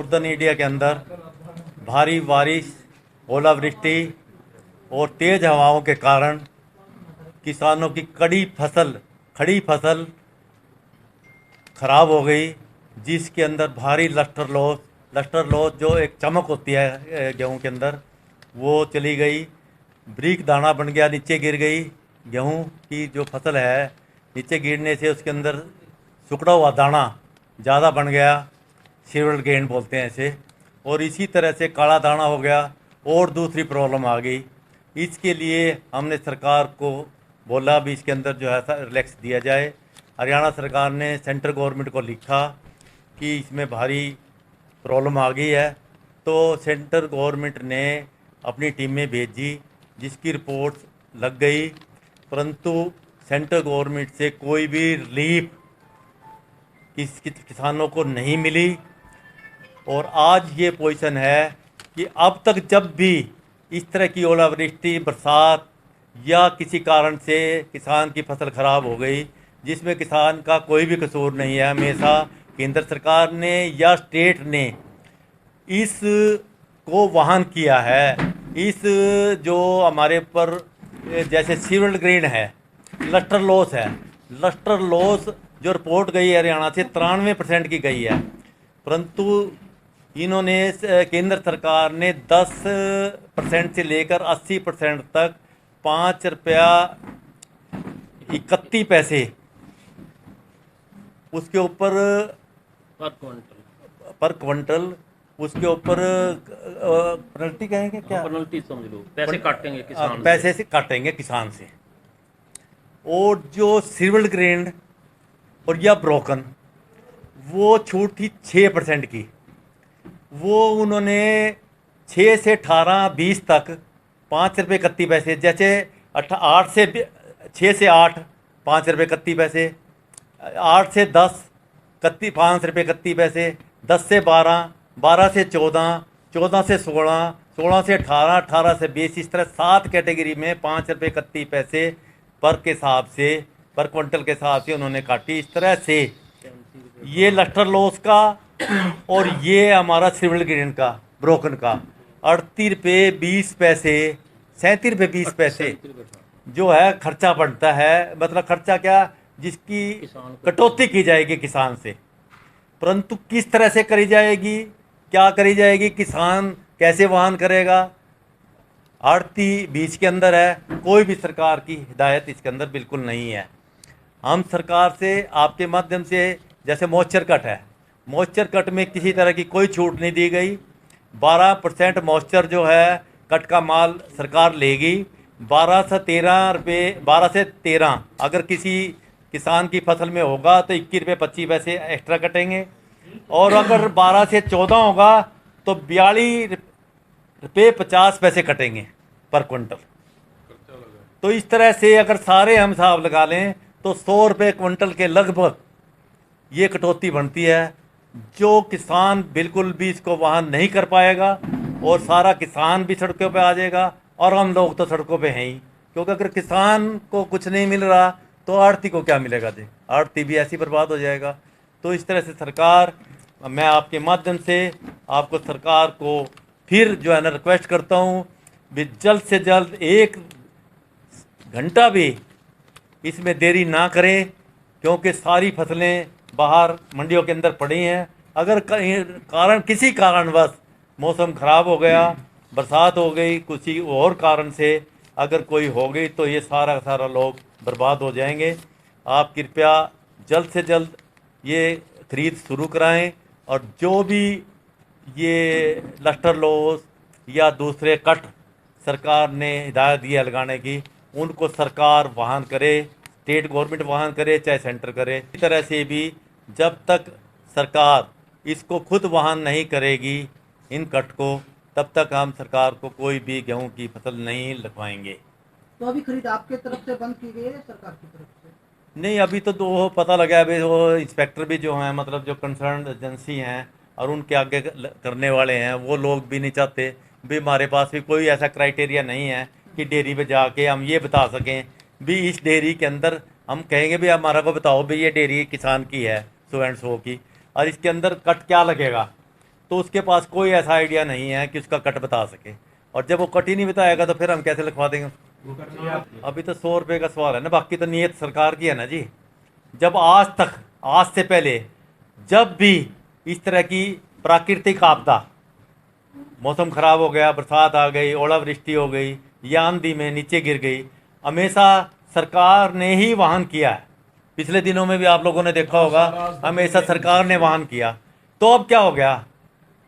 Northern India के अंदर भारी बारिश, ओलावृष्टि और तेज़ हवाओं के कारण किसानों की खड़ी फसल खराब हो गई, जिसके अंदर भारी लस्टर लॉस जो एक चमक होती है गेहूं के अंदर, वो चली गई। बारीक दाना बन गया, नीचे गिर गई। गेहूं की जो फसल है, नीचे गिरने से उसके अंदर सुखड़ा हुआ दाना ज़्यादा बन गया, सिल्वर गेंद बोलते हैं इसे। और इसी तरह से काला दाना हो गया और दूसरी प्रॉब्लम आ गई। इसके लिए हमने सरकार को बोला भी इसके अंदर जो है रिलैक्स दिया जाए। हरियाणा सरकार ने सेंट्रल गवर्नमेंट को लिखा कि इसमें भारी प्रॉब्लम आ गई है, तो सेंट्रल गवर्नमेंट ने अपनी टीमें भेजी, जिसकी रिपोर्ट लग गई, परंतु सेंट्रल गवर्नमेंट से कोई भी रिलीफ किसानों को नहीं मिली। और आज ये पोजीशन है कि अब तक जब भी इस तरह की ओलावृष्टि, बरसात या किसी कारण से किसान की फसल खराब हो गई, जिसमें किसान का कोई भी कसूर नहीं है, हमेशा केंद्र सरकार ने या स्टेट ने इस को वहन किया है। इस जो हमारे पर जैसे सिल्वर ग्रेन है, लस्टर लॉस जो रिपोर्ट गई है हरियाणा से 93% की गई है, परंतु इन्होंने केंद्र सरकार ने 10% से लेकर 80% तक ₹5.31 उसके ऊपर पर क्विंटल उसके ऊपर पेनल्टी कहेंगे क्या, पेनल्टी समझ लो, पैसे काटेंगे किसान पैसे से काटेंगे किसान से। और जो सिल्वर ग्रेन और या ब्रोकन, वो छूट थी 6% की, वो उन्होंने 6 से 18 20 तक ₹5.31, जैसे 8 से 6 से 8 ₹5.31, 8 से 10 ₹5.31, 10 से 12, 12 से 14, 14 से 16, 16 से 18, 18 से 20, इस तरह 7 कैटेगरी में ₹5.31 पर क्विंटल के हिसाब से उन्होंने काटी। इस तरह से ये लस्टर लॉस का और ये हमारा सिल्वर ग्रेन का, ब्रोकन का ₹38.20, ₹37.20 जो है खर्चा बढ़ता है। मतलब खर्चा क्या, जिसकी कटौती की जाएगी किसान से, परंतु किस तरह से करी जाएगी, क्या करी जाएगी, किसान कैसे वहन करेगा, आड़ती बीच के अंदर है। कोई भी सरकार की हिदायत इसके अंदर बिल्कुल नहीं है। हम सरकार से आपके माध्यम से, जैसे मॉइस्चर कट है, मॉइस्चर कट में किसी तरह की कोई छूट नहीं दी गई। 12% मॉइस्चर जो है कट का माल सरकार लेगी। 12 से 13 अगर किसी किसान की फसल में होगा तो ₹21.25 एक्स्ट्रा कटेंगे, और अगर 12 से 14 होगा तो ₹42.50 कटेंगे पर क्विंटल। तो इस तरह से अगर सारे हम हिसाब लगा लें तो ₹100 क्विंटल के लगभग ये कटौती बनती है, जो किसान बिल्कुल भी इसको वहन नहीं कर पाएगा, और सारा किसान भी सड़कों पे आ जाएगा, और हम लोग तो सड़कों पे हैं ही, क्योंकि अगर किसान को कुछ नहीं मिल रहा तो आड़ती को क्या मिलेगा जी, आड़ती भी ऐसी बर्बाद हो जाएगा। तो इस तरह से सरकार, मैं आपके माध्यम से आपको सरकार को फिर जो है ना रिक्वेस्ट करता हूँ, भी जल्द से जल्द 1 घंटा भी इसमें देरी ना करें, क्योंकि सारी फसलें बाहर मंडियों के अंदर पड़ी हैं। अगर किसी कारणवश मौसम ख़राब हो गया, बरसात हो गई, किसी और कारण से अगर कोई हो गई, तो ये सारा लोग बर्बाद हो जाएंगे। आप कृपया जल्द से जल्द ये खरीद शुरू कराएं, और जो भी ये लस्टर लॉस या दूसरे कट सरकार ने हिदायत दी है लगाने की, उनको सरकार वहन करे, स्टेट गवर्नमेंट वहन करे, चाहे सेंटर करे। इस तरह से भी जब तक सरकार इसको खुद वहन नहीं करेगी इन कट को, तब तक हम सरकार को कोई भी गेहूं की फसल नहीं लगवाएंगे। तो अभी खरीद आपके तरफ से बंद की गई है, सरकार की तरफ से? नहीं, अभी तो दो पता लगा है, अभी वो इंस्पेक्टर भी जो हैं, मतलब जो कंसर्न एजेंसी हैं और उनके आगे करने वाले हैं, वो लोग भी नहीं चाहते भी हमारे पास भी कोई ऐसा क्राइटेरिया नहीं है कि डेयरी पे जाके हम ये बता सकें भी इस डेयरी के अंदर हम कहेंगे भी हमारा को बताओ भी ये डेयरी किसान की है, सो एंड सो की, और इसके अंदर कट क्या लगेगा। तो उसके पास कोई ऐसा आइडिया नहीं है कि उसका कट बता सके, और जब वो कट ही नहीं बताएगा तो फिर हम कैसे लिखवा देंगे? अभी तो 100 रुपये का सवाल है ना, बाकी तो नीयत सरकार की है ना जी। जब आज से पहले जब भी इस तरह की प्राकृतिक आपदा, मौसम ख़राब हो गया, बरसात आ गई, ओलावृष्टि हो गई या आंधी में नीचे गिर गई, हमेशा सरकार ने ही वाहन किया है। पिछले दिनों में भी आप लोगों ने देखा होगा, हमेशा सरकार ने वाहन किया। तो अब क्या हो गया?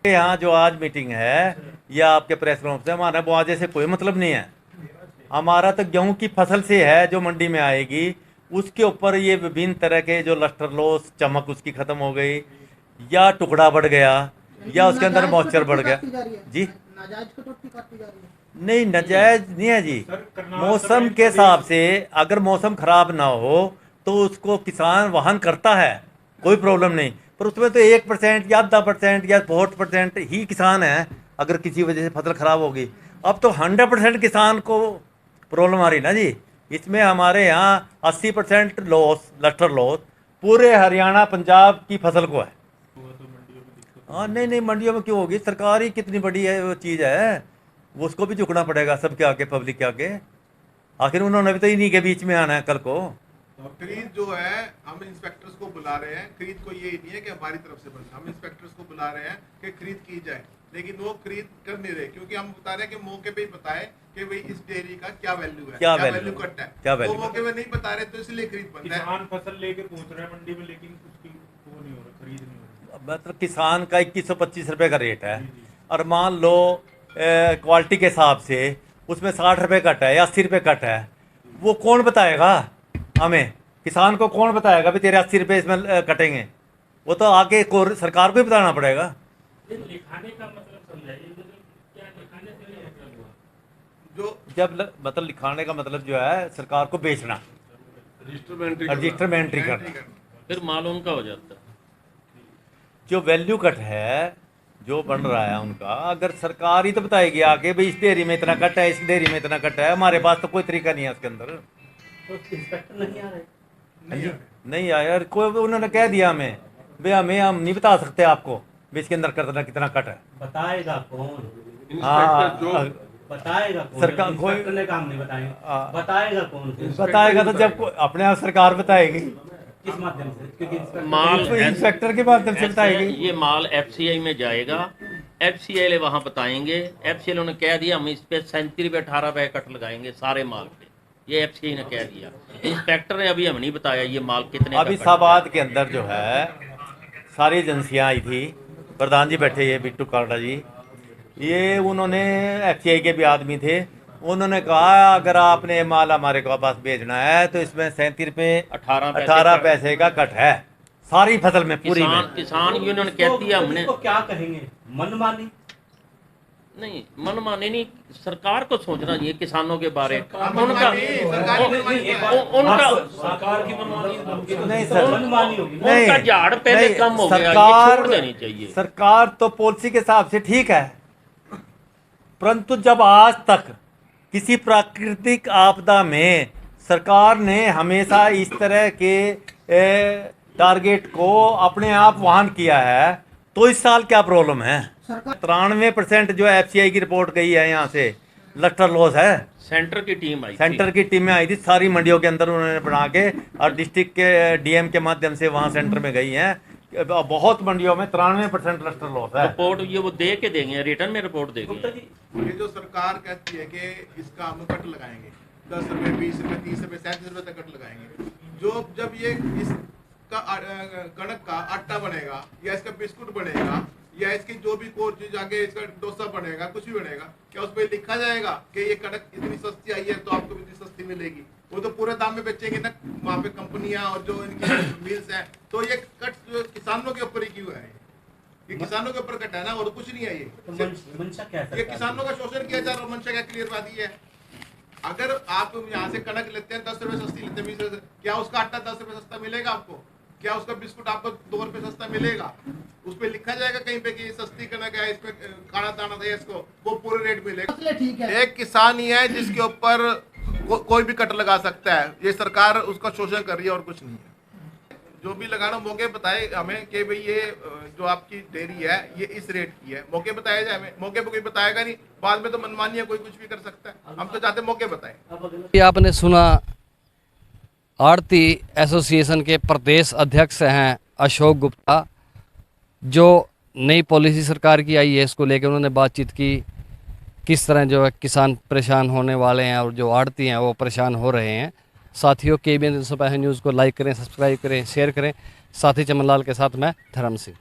यहाँ जो आज मीटिंग है या आपके प्रेस कॉन्फ्रेंस है, हमारा मुआवजे से कोई मतलब नहीं है। हमारा तो गेहूं की फसल से है जो मंडी में आएगी, उसके ऊपर ये विभिन्न तरह के जो लस्टर लॉस, चमक उसकी ख़त्म हो गई या टुकड़ा बढ़ गया या उसके अंदर मॉइस्चर बढ़ गया जी। नाजायज कटौती काटती जा रही है। नहीं, नाजायज नहीं है जी। मौसम के हिसाब से अगर मौसम ख़राब ना हो तो उसको किसान वहन करता है, कोई प्रॉब्लम नहीं। पर उसमें तो 1% या 10% या 40% ही किसान है अगर किसी वजह से फसल ख़राब होगी। अब तो 100% किसान को प्रॉब्लम आ रही ना जी। इसमें हमारे यहाँ 80% लॉस, लस्टर लॉस पूरे हरियाणा पंजाब की फसल को है। हाँ, नहीं मंडियों में क्यों होगी? सरकार ही कितनी बड़ी है वो चीज़ है, वो उसको भी झुकना पड़ेगा सबके आगे, पब्लिक के आगे। आखिर उन्होंने भी तो इन्हीं के बीच में आना है कल को। खरीद जो है, हम इंस्पेक्टर्स को बुला रहे हैं, खरीद को ये नहीं है कि हमारी तरफ से बन, हम इंस्पेक्टर्स को बुला रहे हैं कि खरीद की जाए, लेकिन वो खरीद कर नहीं रहे, क्योंकि हम बता रहे हैं कि मौके पे ही बताए कि भाई इस डेयरी का क्या वैल्यू है, क्या वैल्यू कट है, क्या वैल्यू, वो मौके पे नहीं बता रहे, तो इसलिए खरीद बंद है। किसान फसल लेके पहुंच रहा है मंडी में, लेकिन उसकी वो नहीं हो रहा, खरीद नहीं हो रही। मतलब किसान का 2125 रुपये का रेट है, और मान लो क्वालिटी के हिसाब से उसमें 60 रुपये कट है या 80 रुपये कट है, वो कौन बताएगा हमें? किसान को कौन बताएगा भी तेरे 80 रुपये इसमें कटेंगे? वो तो आगे सरकार को ही बताना पड़ेगा। लिखाने का मतलब समझाइए, क्या लिखाने से नहीं मतलब हुआ? जो जब मतलब लिखाने का मतलब जो है सरकार को बेचना, रजिस्टर में एंट्री करना, फिर माल उनका हो जाता है। जो वैल्यू कट है जो बन रहा है उनका, अगर सरकार ही तो बताएगी आगे भाई इस डेयरी में इतना कट है, इस डेयरी में इतना कट है। हमारे पास तो कोई तरीका नहीं है उसके अंदर। तो इंस्पेक्टर नहीं आ रहे? नहीं आया यार, कोई उन्होंने कह दिया हमें भाई हम नहीं बता सकते आपको भी इसके अंदर कितना कट है। बताएगा कौन? हाँ, बताएगा कौन? सरकार कोई इंस्पेक्टर ने काम नहीं बताएंगे, बताएगा कौन? बताएगा तो जब अपने आप सरकार बताएगी। किस माध्यम से? क्योंकि माल तो इंस्पेक्टर के माध्यम से बताएगी। ये माल एफसीआई में जाएगा, एफसीआई वहां बताएंगे। एफसीआई ने कह दिया हम इस पे 37 रुपये 18 रुपये कट लगाएंगे सारे माल पे, ये एफसीआई ने कह दिया। इंस्पेक्टर ने अभी हमें नहीं बताया ये माल कितने अभी इस्लामाबाद के अंदर जो है सारी एजेंसियां आई थी, प्रधान जी बैठे ये बिट्टू कालड़ा जी, ये उन्होंने एफसीआई के भी आदमी थे, उन्होंने कहा अगर आपने माल हमारे को पास बेचना है तो इसमें 37 रुपये 18 पैसे का कट है सारी फसल में, पूरी में। किसान यूनियन कहती है हमने तो क्या कहेंगे? मनमानी नहीं, मनमानी नहीं, सरकार को सोचना चाहिए किसानों के बारे में। सरकार की मनमानी नहीं सर, मनमानी होगी। उनका झाड़ पहले नहीं, कम हो गया, ये सरकार छोड़ देनी चाहिए। सरकार तो पॉलिसी के हिसाब से ठीक है, परंतु जब आज तक किसी प्राकृतिक आपदा में सरकार ने हमेशा इस तरह के टारगेट को अपने आप वहन किया है, तो इस साल क्या प्रॉब्लम है? 93% जो एफसीआई की रिपोर्ट गई है यहाँ से लस्टर लॉस है। सेंटर की टीम आई, सेंटर की टीमें आई थी सारी मंडियों के अंदर, उन्होंने बना के और डिस्ट्रिक्ट के डीएम के माध्यम से वहाँ सेंटर में गई हैं। बहुत मंडियों में 93% लस्टर लॉस है। रिपोर्ट ये वो दे के देंगे, रिटर्न में रिपोर्ट देंगे। ये जो सरकार कहती है कि इसका हम कट लगाएंगे 10 रुपये 20 रुपये 30 रुपये 37 रुपये तक कट लगाएंगे, जो जब ये इसका कणक का आटा बनेगा या इसका बिस्कुट बनेगा या इसकी जो भी कोई चीज आगे इसका डोसा बनेगा, कुछ भी बनेगा, क्या उस पर लिखा जाएगा कि ये कणक इतनी सस्ती आई है तो आपको इतनी सस्ती मिलेगी? वो तो पूरे दाम में बेचेंगे ना वहाँ पे कंपनियां और जो इनकी मिल्स हैं। तो ये कट जो किसानों के ऊपर ही क्यों है? ये किसानों के ऊपर कट है ना, और कुछ नहीं है। ये मंशा क्या है? ये किसानों का शोषण किया जा रहा है। मंशा क्या क्लियर बात ही है, अगर आप यहाँ से कणक लेते हैं 10 रुपये सस्ती लेते हैं 20 रुपये, क्या उसका आटा 10 रुपये सस्ता मिलेगा आपको? क्या उसका बिस्कुट आपको 2 रुपये सस्ता मिलेगा? उस पर लिखा जाएगा कहीं पे कि सस्ती कणक है, इसमें काला दाना है, इसको वो पूरे रेट मिलेगा। मसले ठीक है। एक किसान ही है जिसके ऊपर कोई भी कट लगा सकता है। ये सरकार उसका शोषण कर रही है और कुछ नहीं है। जो भी लगाना मौके बताए हमें कि भाई ये जो आपकी डेयरी है ये इस रेट की है, मौके बताया जाए हमें। मौके पे कोई बताएगा नहीं, बाद में तो मनमानी है, कोई कुछ भी कर सकता है। हम तो चाहते मौके बताए। ये आपने सुना आड़ती एसोसिएशन के प्रदेश अध्यक्ष हैं अशोक गुप्ता, जो नई पॉलिसी सरकार की आई है इसको लेकर उन्होंने बातचीत की, किस तरह जो है किसान परेशान होने वाले हैं और जो आड़ती हैं वो परेशान हो रहे हैं। साथियों, KBN 365 न्यूज़ को लाइक करें, सब्सक्राइब करें, शेयर करें। साथी चमन लाल के साथ मैं धर्म सिंह।